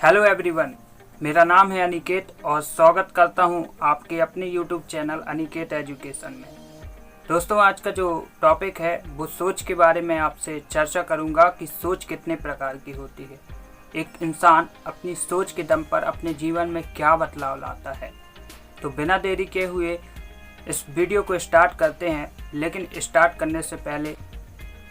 Hello everyone, मेरा नाम है अनिकेत और स्वागत करता हूं आपके अपने यूट्यूब चैनल अनिकेत एजुकेशन में। दोस्तों, आज का जो टॉपिक है वो सोच के बारे में आपसे चर्चा करूंगा कि सोच कितने प्रकार की होती है। एक इंसान अपनी सोच के दम पर अपने जीवन में क्या बदलाव लाता है। तो बिना देरी के हुए इस वीडियो को स्टार्ट करते हैं। लेकिन स्टार्ट करने से पहले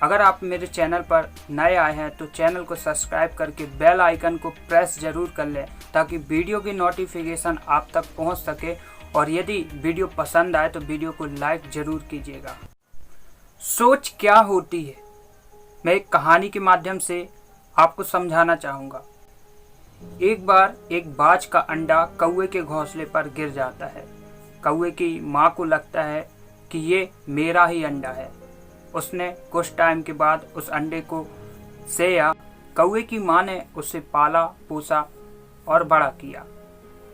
अगर आप मेरे चैनल पर नए आए हैं तो चैनल को सब्सक्राइब करके बेल आइकन को प्रेस ज़रूर कर लें ताकि वीडियो की नोटिफिकेशन आप तक पहुंच सके। और यदि वीडियो पसंद आए तो वीडियो को लाइक ज़रूर कीजिएगा। सोच क्या होती है, मैं एक कहानी के माध्यम से आपको समझाना चाहूँगा। एक बार एक बाज का अंडा कौवे के घोंसले पर गिर जाता है। कौवे की माँ को लगता है कि ये मेरा ही अंडा है। उसने कुछ टाइम के बाद उस अंडे को सेया। कौवे की माँ ने उसे पाला पोसा और बड़ा किया।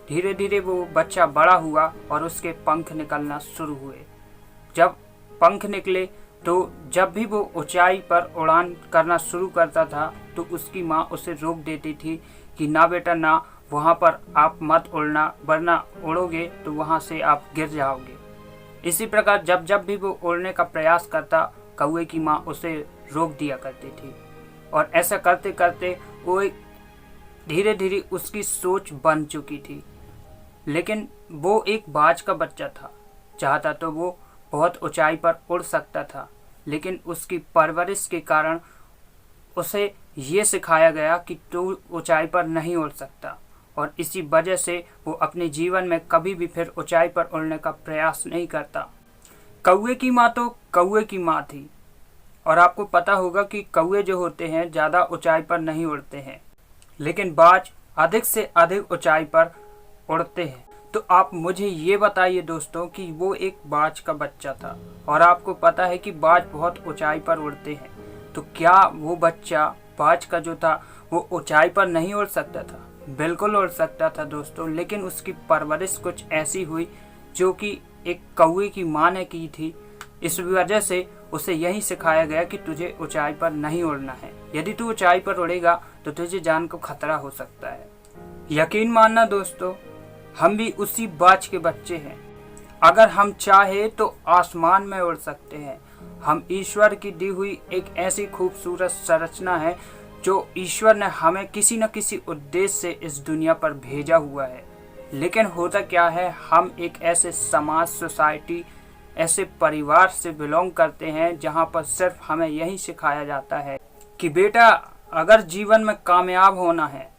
धीरे धीरे वो बच्चा बड़ा हुआ और उसके पंख निकलना शुरू हुए। जब पंख निकले तो जब भी वो ऊंचाई पर उड़ान करना शुरू करता था तो उसकी माँ उसे रोक देती थी कि ना बेटा ना, वहाँ पर आप मत उड़ना, वरना उड़ोगे तो वहाँ से आप गिर जाओगे। इसी प्रकार जब जब भी वो उड़ने का प्रयास करता, कौवे की माँ उसे रोक दिया करती थी। और ऐसा करते करते वो धीरे धीरे उसकी सोच बन चुकी थी। लेकिन वो एक बाज का बच्चा था, चाहता तो वो बहुत ऊंचाई पर उड़ सकता था, लेकिन उसकी परवरिश के कारण उसे ये सिखाया गया कि तू ऊंचाई पर नहीं उड़ सकता। और इसी वजह से वो अपने जीवन में कभी भी फिर ऊंचाई पर उड़ने का प्रयास नहीं करता। कौवे की माँ तो कौवे की माँ थी। और आपको पता होगा कि कौवे जो होते हैं ज़्यादा ऊंचाई पर नहीं उड़ते हैं, लेकिन बाज अधिक से अधिक ऊंचाई पर उड़ते हैं। तो आप मुझे ये बताइए दोस्तों कि वो एक बाज का बच्चा था और आपको पता है कि बाज बहुत ऊंचाई पर उड़ते हैं, तो क्या वो बच्चा बाज का जो था वो ऊंचाई पर नहीं उड़ सकता था? बिल्कुल उड़ सकता था दोस्तों, लेकिन उसकी परवरिश कुछ ऐसी हुई जो कि एक कौवे की माँ ने की थी। इस वजह से उसे यही सिखाया गया कि तुझे ऊंचाई पर नहीं उड़ना है। यदि तू ऊंचाई पर उड़ेगा तो तुझे जान को खतरा हो सकता है। यकीन मानना दोस्तों, हम भी उसी बाज के बच्चे हैं। अगर हम चाहे तो आसमान में उड़ सकते हैं। हम ईश्वर की दी हुई एक ऐसी खूबसूरत संरचना है जो ईश्वर ने हमें किसी न किसी उद्देश्य से इस दुनिया पर भेजा हुआ है। लेकिन होता क्या है, हम एक ऐसे समाज, सोसाइटी, ऐसे परिवार से बिलोंग करते हैं जहाँ पर सिर्फ हमें यही सिखाया जाता है कि बेटा अगर जीवन में कामयाब होना है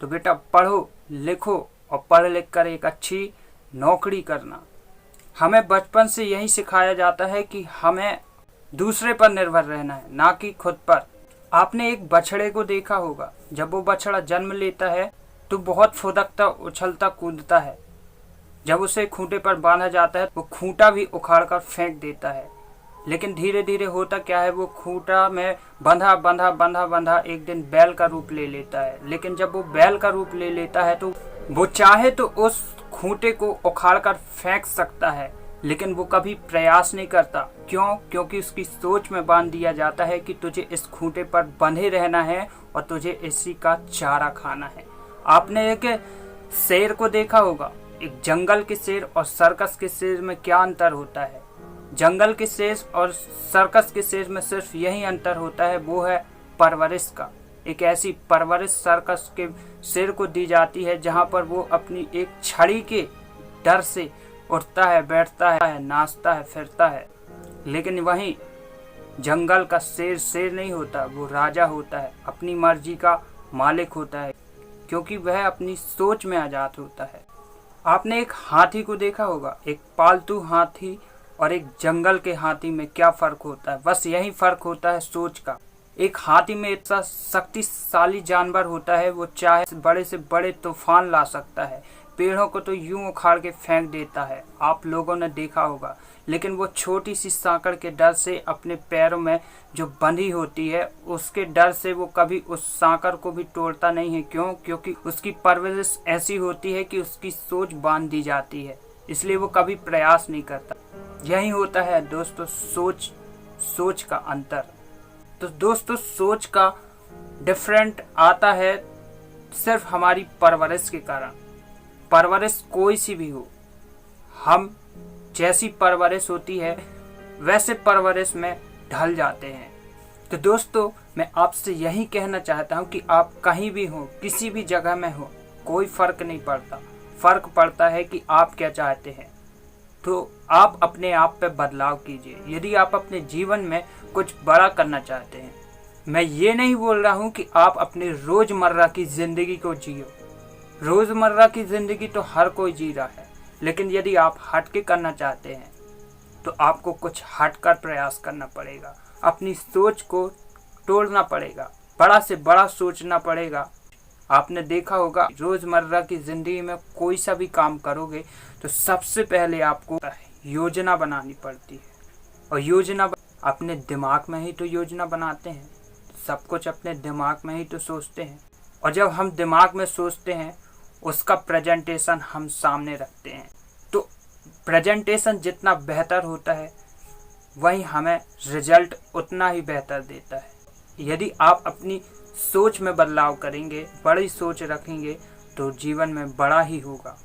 तो बेटा पढ़ो लिखो और पढ़ लिख कर एक अच्छी नौकरी करना। हमें बचपन से यही सिखाया जाता है कि हमें दूसरे पर निर्भर रहना है, ना कि खुद पर। आपने एक बछड़े को देखा होगा, जब वो बछड़ा जन्म लेता है तो बहुत फुदकता उछलता कूदता है। जब उसे खूंटे पर बांधा जाता है वो खूंटा भी उखाड़ कर फेंक देता है। लेकिन धीरे धीरे होता क्या है, वो खूंटा में बंधा बंधा बंधा बंधा एक दिन बैल का रूप ले लेता है। लेकिन जब वो बैल का रूप ले लेता है तो वो चाहे तो उस खूंटे को उखाड़ कर फेंक सकता है, लेकिन वो कभी प्रयास नहीं करता। क्यों? क्योंकि उसकी सोच में बांध दिया जाता है कि तुझे इस खूंटे पर बंधे रहना है और तुझे इसी का चारा खाना है। आपने एक शेर को देखा होगा। एक जंगल के शेर और सर्कस के शेर में क्या अंतर होता है? जंगल के शेर और सर्कस के शेर में सिर्फ यही अंतर होता है, वो है परवरिश का। एक ऐसी परवरिश सर्कस के शेर को दी जाती है जहां पर वो अपनी एक छड़ी के डर से उठता है, बैठता है, नाचता है, फिरता है। लेकिन वहीं जंगल का शेर शेर नहीं होता, वो राजा होता है, अपनी मर्जी का मालिक होता है, क्योंकि वह अपनी सोच में आज़ाद होता है। आपने एक हाथी को देखा होगा। एक पालतू हाथी और एक जंगल के हाथी में क्या फ़र्क होता है? बस यही फ़र्क होता है सोच का। एक हाथी में इतना शक्तिशाली जानवर होता है, वो चाहे बड़े से बड़े तूफान ला सकता है, पेड़ों को तो यूं उखाड़ के फेंक देता है, आप लोगों ने देखा होगा। लेकिन वो छोटी सी सांकड़ के डर से अपने पैरों में जो बंधी होती है उसके डर से वो कभी उस सांकड़ को भी तोड़ता नहीं है। क्यों? क्योंकि उसकी परवरिश ऐसी होती है कि उसकी सोच बांध दी जाती है, इसलिए वो कभी प्रयास नहीं करता। यही होता है दोस्तों सोच का अंतर। तो दोस्तों सोच का डिफरेंट आता है सिर्फ हमारी परवरिश के कारण। परवरिश कोई सी भी हो, हम जैसी परवरिश होती है वैसे परवरिश में ढल जाते हैं। तो दोस्तों, मैं आपसे यही कहना चाहता हूँ कि आप कहीं भी हो, किसी भी जगह में हो, कोई फर्क नहीं पड़ता। फर्क पड़ता है कि आप क्या चाहते हैं। तो आप अपने आप पे बदलाव कीजिए यदि आप अपने जीवन में कुछ बड़ा करना चाहते हैं। मैं ये नहीं बोल रहा हूँ कि आप अपने रोज़मर्रा की ज़िंदगी को जियो। रोज़मर्रा की ज़िंदगी तो हर कोई जी रहा है, लेकिन यदि आप हट के करना चाहते हैं तो आपको कुछ हटकर प्रयास करना पड़ेगा। अपनी सोच को तोड़ना पड़ेगा, बड़ा से बड़ा सोचना पड़ेगा। आपने देखा होगा रोज़मर्रा की ज़िंदगी में कोई सा भी काम करोगे तो सबसे पहले आपको योजना बनानी पड़ती है। और योजना अपने दिमाग में ही तो योजना बनाते हैं। सब कुछ अपने दिमाग में ही तो सोचते हैं। और जब हम दिमाग में सोचते हैं उसका प्रेजेंटेशन हम सामने रखते हैं। तो प्रेजेंटेशन जितना बेहतर होता है वही हमें रिजल्ट उतना ही बेहतर देता है। यदि आप अपनी सोच में बदलाव करेंगे, बड़ी सोच रखेंगे तो जीवन में बड़ा ही होगा।